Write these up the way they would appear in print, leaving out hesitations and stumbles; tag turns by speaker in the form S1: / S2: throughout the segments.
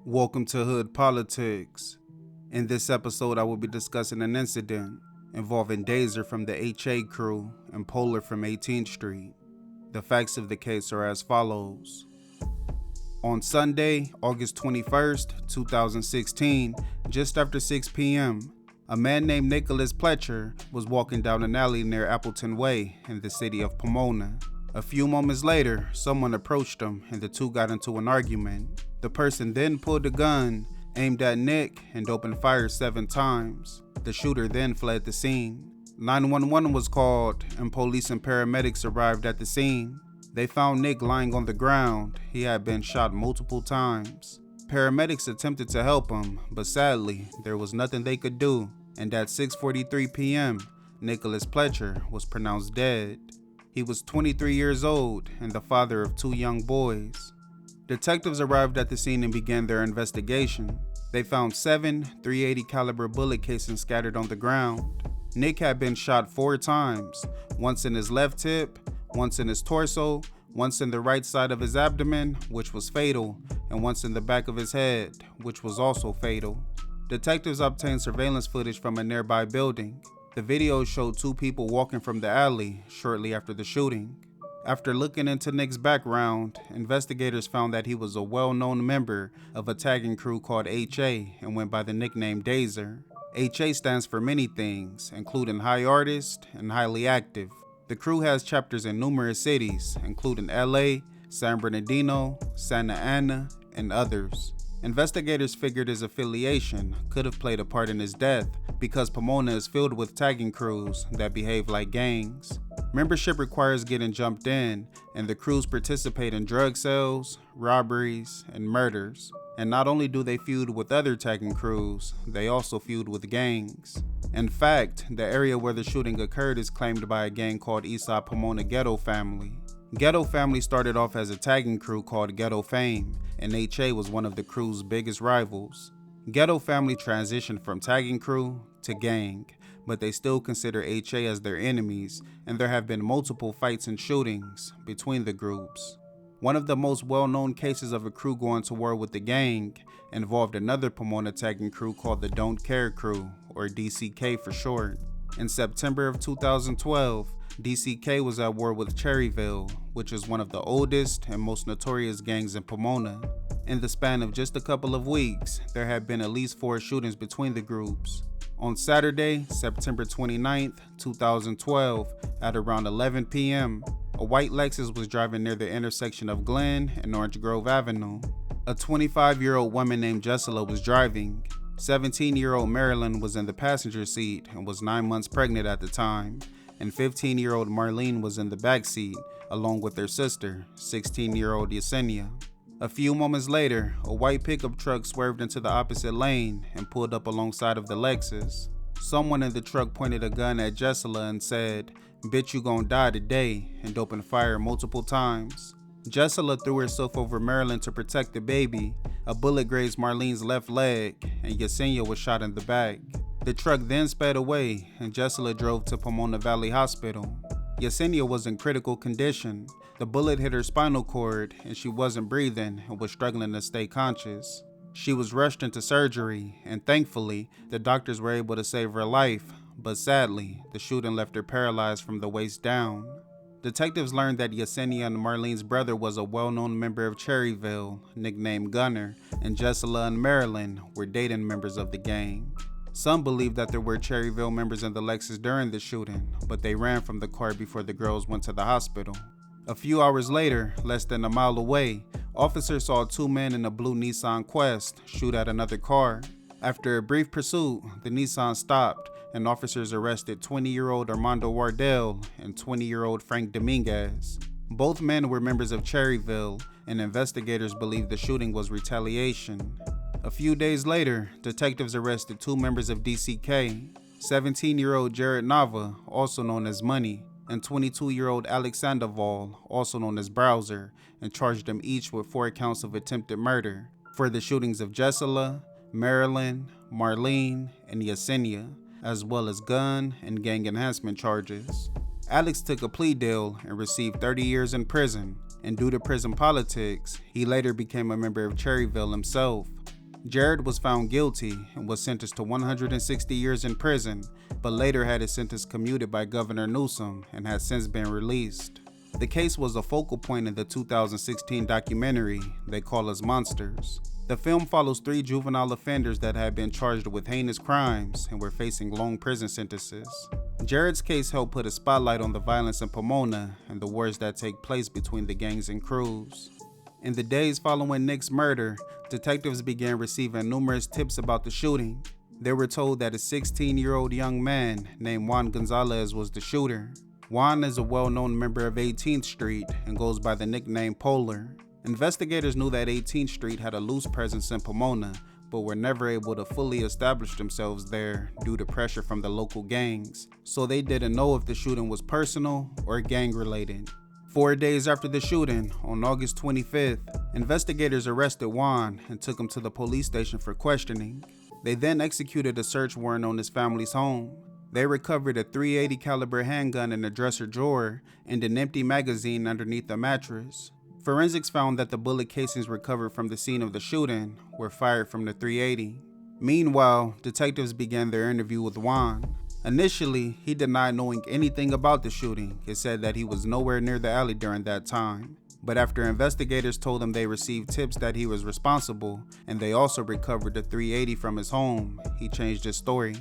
S1: Welcome to Hood Politics. In this episode, I will be discussing an incident involving Dazer from the HA crew and Polar from 18th Street. The facts of the case are as follows. On Sunday, August 21st, 2016, just after 6 p.m., a man named Nicholas Pletcher was walking down an alley near Appleton Way in the city of Pomona. A few moments later, someone approached him and the two got into an argument. The person then pulled a gun, aimed at Nick, and opened fire 7 times. The shooter then fled the scene. 911 was called and police and paramedics arrived at the scene. They found Nick lying on the ground. He had been shot multiple times. Paramedics attempted to help him, but sadly, there was nothing they could do, and at 6:43 p.m., Nicholas Pletcher was pronounced dead. He was 23 years old and the father of 2 young boys. Detectives arrived at the scene and began their investigation. They found 7 .380 caliber bullet casings scattered on the ground. Nick had been shot 4 times, once in his left hip, once in his torso, once in the right side of his abdomen, which was fatal, and once in the back of his head, which was also fatal. Detectives obtained surveillance footage from a nearby building. The video showed 2 people walking from the alley shortly after the shooting. After looking into Nick's background, investigators found that he was a well-known member of a tagging crew called HA and went by the nickname Dazer. HA stands for many things, including High Artist and Highly Active. The crew has chapters in numerous cities, including LA, San Bernardino, Santa Ana, and others. Investigators figured his affiliation could have played a part in his death because Pomona is filled with tagging crews that behave like gangs. Membership requires getting jumped in, and the crews participate in drug sales, robberies, and murders. And not only do they feud with other tagging crews, they also feud with gangs. In fact, the area where the shooting occurred is claimed by a gang called Eastside Pomona Ghetto Family. Ghetto Family started off as a tagging crew called Ghetto Fame, and HA was one of the crew's biggest rivals. Ghetto Family transitioned from tagging crew to gang, but they still consider HA as their enemies, and there have been multiple fights and shootings between the groups. One of the most well-known cases of a crew going to war with the gang involved another Pomona tagging crew called the Don't Care Crew, or DCK for short. In September of 2012, DCK was at war with Cherryville, which is one of the oldest and most notorious gangs in Pomona. In the span of just a couple of weeks, there had been at least 4 shootings between the groups. On Saturday, September 29th, 2012, at around 11 p.m., a white Lexus was driving near the intersection of Glen and Orange Grove Avenue. A 25-year-old woman named Jessela was driving. 17-year-old Marilyn was in the passenger seat and was 9 months pregnant at the time, and 15-year-old Marlene was in the back seat, along with their sister, 16-year-old Yesenia. A few moments later, a white pickup truck swerved into the opposite lane and pulled up alongside of the Lexus. Someone in the truck pointed a gun at Jessela and said, "Bitch, you gon' die today," and opened fire multiple times. Jessela threw herself over Marilyn to protect the baby. A bullet grazed Marlene's left leg, and Yesenia was shot in the back. The truck then sped away, and Jessela drove to Pomona Valley Hospital. Yesenia was in critical condition. The bullet hit her spinal cord, and she wasn't breathing and was struggling to stay conscious. She was rushed into surgery, and thankfully, the doctors were able to save her life, but sadly, the shooting left her paralyzed from the waist down. Detectives learned that Yesenia and Marlene's brother was a well-known member of Cherryville, nicknamed Gunner, and Jessela and Marilyn were dating members of the gang. Some believe that there were Cherryville members in the Lexus during the shooting, but they ran from the car before the girls went to the hospital. A few hours later, less than a mile away, officers saw 2 men in a blue Nissan Quest shoot at another car. After a brief pursuit, the Nissan stopped, and officers arrested 20-year-old Armando Wardell and 20-year-old Frank Dominguez. Both men were members of Cherryville, and investigators believe the shooting was retaliation. A few days later, detectives arrested 2 members of DCK, 17-year-old Jared Nava, also known as Money, and 22-year-old Alex Sandoval, also known as Browser, and charged them each with 4 counts of attempted murder for the shootings of Jessela, Marilyn, Marlene, and Yesenia, as well as gun and gang enhancement charges. Alex took a plea deal and received 30 years in prison, and due to prison politics, he later became a member of Cherryville himself. Jared was found guilty and was sentenced to 160 years in prison, but later had his sentence commuted by Governor Newsom and has since been released. The case was a focal point in the 2016 documentary They Call Us Monsters. The film follows 3 juvenile offenders that had been charged with heinous crimes and were facing long prison sentences. Jared's case helped put a spotlight on the violence in Pomona and the wars that take place between the gangs and crews. In the days following Nick's murder, detectives began receiving numerous tips about the shooting. They were told that a 16-year-old young man named Juan Gonzalez was the shooter. Juan is a well-known member of 18th Street and goes by the nickname Polar. Investigators knew that 18th Street had a loose presence in Pomona, but were never able to fully establish themselves there due to pressure from the local gangs, so they didn't know if the shooting was personal or gang-related. 4 days after the shooting, on August 25th, investigators arrested Juan and took him to the police station for questioning. They then executed a search warrant on his family's home. They recovered a .380 caliber handgun in a dresser drawer and an empty magazine underneath the mattress. Forensics found that the bullet casings recovered from the scene of the shooting were fired from the .380. Meanwhile, detectives began their interview with Juan. Initially, he denied knowing anything about the shooting and said that he was nowhere near the alley during that time. But after investigators told him they received tips that he was responsible and they also recovered the .380 from his home, he changed his story.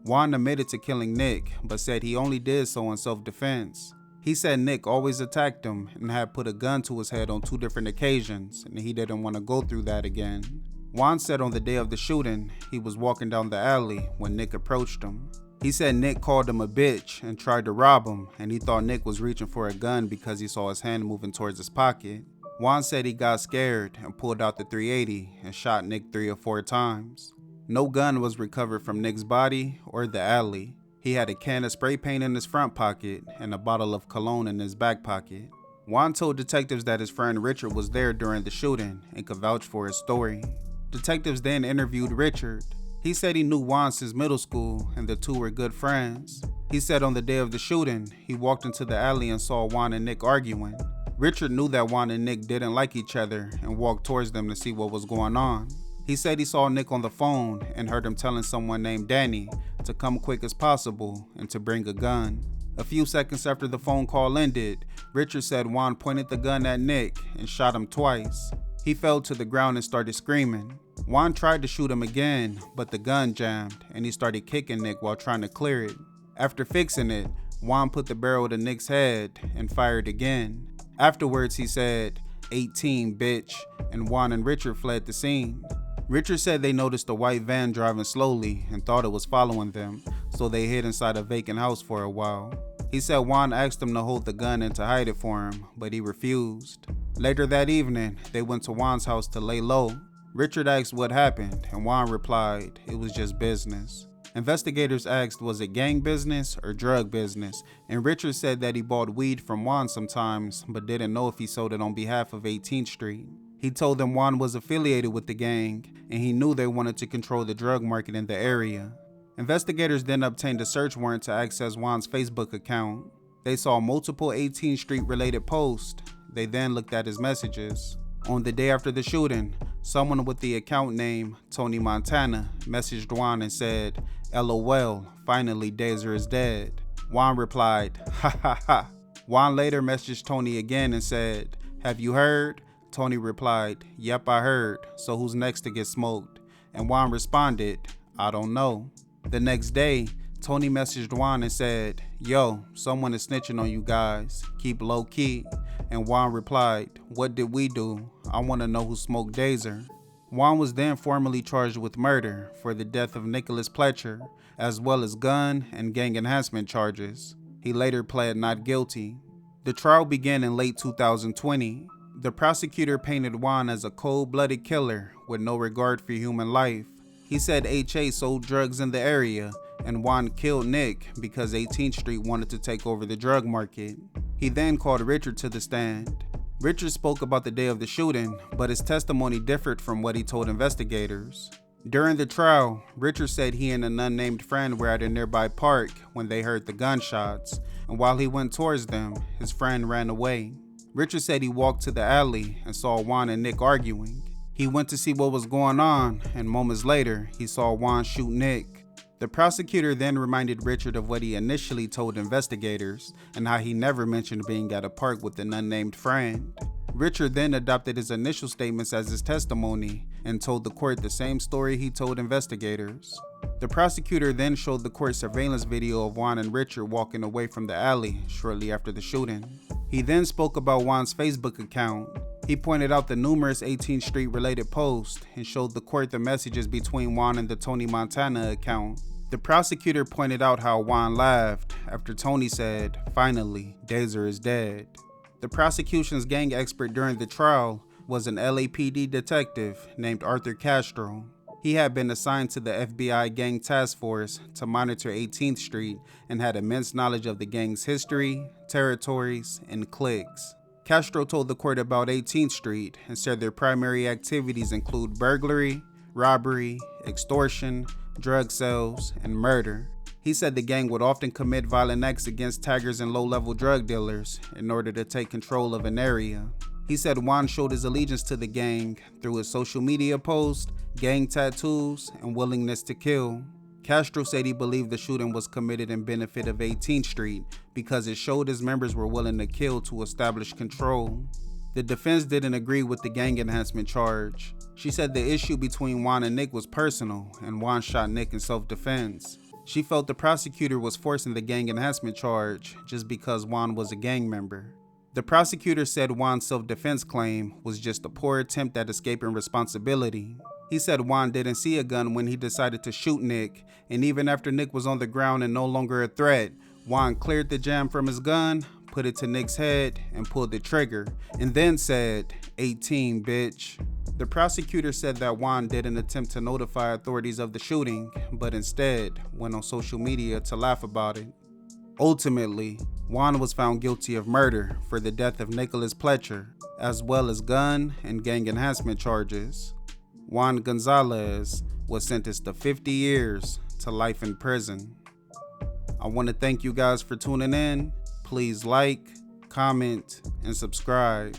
S1: Juan admitted to killing Nick, but said he only did so in self-defense. He said Nick always attacked him and had put a gun to his head on 2 different occasions, and he didn't want to go through that again. Juan said on the day of the shooting, he was walking down the alley when Nick approached him. He said Nick called him a bitch and tried to rob him, and he thought Nick was reaching for a gun because he saw his hand moving towards his pocket. Juan said he got scared and pulled out the .380 and shot Nick 3 or 4 times. No gun was recovered from Nick's body or the alley. He had a can of spray paint in his front pocket and a bottle of cologne in his back pocket. Juan told detectives that his friend Richard was there during the shooting and could vouch for his story. Detectives then interviewed Richard. He said he knew Juan since middle school and the 2 were good friends. He said on the day of the shooting, he walked into the alley and saw Juan and Nick arguing. Richard knew that Juan and Nick didn't like each other and walked towards them to see what was going on. He said he saw Nick on the phone and heard him telling someone named Danny to come quick as possible and to bring a gun. A few seconds after the phone call ended, Richard said Juan pointed the gun at Nick and shot him twice. He fell to the ground and started screaming. Juan tried to shoot him again, but the gun jammed and he started kicking Nick while trying to clear it. After fixing it, Juan put the barrel to Nick's head and fired again. Afterwards, he said, 18, bitch, and Juan and Richard fled the scene. Richard said they noticed a white van driving slowly and thought it was following them, so they hid inside a vacant house for a while. He said Juan asked him to hold the gun and to hide it for him, but he refused. Later that evening, they went to Juan's house to lay low. Richard asked what happened, and Juan replied, it was just business. Investigators asked, was it gang business or drug business? And Richard said that he bought weed from Juan sometimes, but didn't know if he sold it on behalf of 18th Street. He told them Juan was affiliated with the gang, and he knew they wanted to control the drug market in the area. Investigators then obtained a search warrant to access Juan's Facebook account. They saw multiple 18th Street related posts. They then looked at his messages. On the day after the shooting, someone with the account name Tony Montana messaged Juan and said, LOL, finally Dazer is dead. Juan replied, ha ha ha. Juan later messaged Tony again and said, have you heard? Tony replied, yep, I heard, so who's next to get smoked? And Juan responded, I don't know. The next day, Tony messaged Juan and said, yo, someone is snitching on you guys, keep low key. And Juan replied, what did we do? I want to know who smoked Dazer. Juan was then formally charged with murder for the death of Nicholas Pletcher, as well as gun and gang enhancement charges. He later pled not guilty. The trial began in late 2020. The prosecutor painted Juan as a cold-blooded killer with no regard for human life. He said HA sold drugs in the area and Juan killed Nick because 18th Street wanted to take over the drug market. He then called Richard to the stand. Richard spoke about the day of the shooting, but his testimony differed from what he told investigators. During the trial, Richard said he and an unnamed friend were at a nearby park when they heard the gunshots, and while he went towards them, his friend ran away. Richard said he walked to the alley and saw Juan and Nick arguing. He went to see what was going on, and moments later, he saw Juan shoot Nick. The prosecutor then reminded Richard of what he initially told investigators and how he never mentioned being at a park with an unnamed friend. Richard then adopted his initial statements as his testimony and told the court the same story he told investigators. The prosecutor then showed the court surveillance video of Juan and Richard walking away from the alley shortly after the shooting. He then spoke about Juan's Facebook account. He pointed out the numerous 18th Street related posts and showed the court the messages between Juan and the Tony Montana account. The prosecutor pointed out how Juan laughed after Tony said, "Finally, Dazer is dead." The prosecution's gang expert during the trial was an LAPD detective named Arthur Castro. He had been assigned to the FBI gang task force to monitor 18th Street and had immense knowledge of the gang's history, territories, and cliques. Castro told the court about 18th Street and said their primary activities include burglary, robbery, extortion, drug sales, and murder. He said the gang would often commit violent acts against taggers and low-level drug dealers in order to take control of an area. He said Juan showed his allegiance to the gang through his social media posts, gang tattoos, and willingness to kill. Castro said he believed the shooting was committed in benefit of 18th Street because it showed his members were willing to kill to establish control. The defense didn't agree with the gang enhancement charge. She said the issue between Juan and Nick was personal, and Juan shot Nick in self-defense. She felt the prosecutor was forcing the gang enhancement charge just because Juan was a gang member. The prosecutor said Juan's self-defense claim was just a poor attempt at escaping responsibility. He said Juan didn't see a gun when he decided to shoot Nick, and even after Nick was on the ground and no longer a threat, Juan cleared the jam from his gun, put it to Nick's head, and pulled the trigger, and then said, "18, bitch." The prosecutor said that Juan didn't attempt to notify authorities of the shooting, but instead went on social media to laugh about it. Ultimately, Juan was found guilty of murder for the death of Nicholas Pletcher, as well as gun and gang enhancement charges. Juan Gonzalez was sentenced to 50 years to life in prison. I want to thank you guys for tuning in. Please like, comment, and subscribe.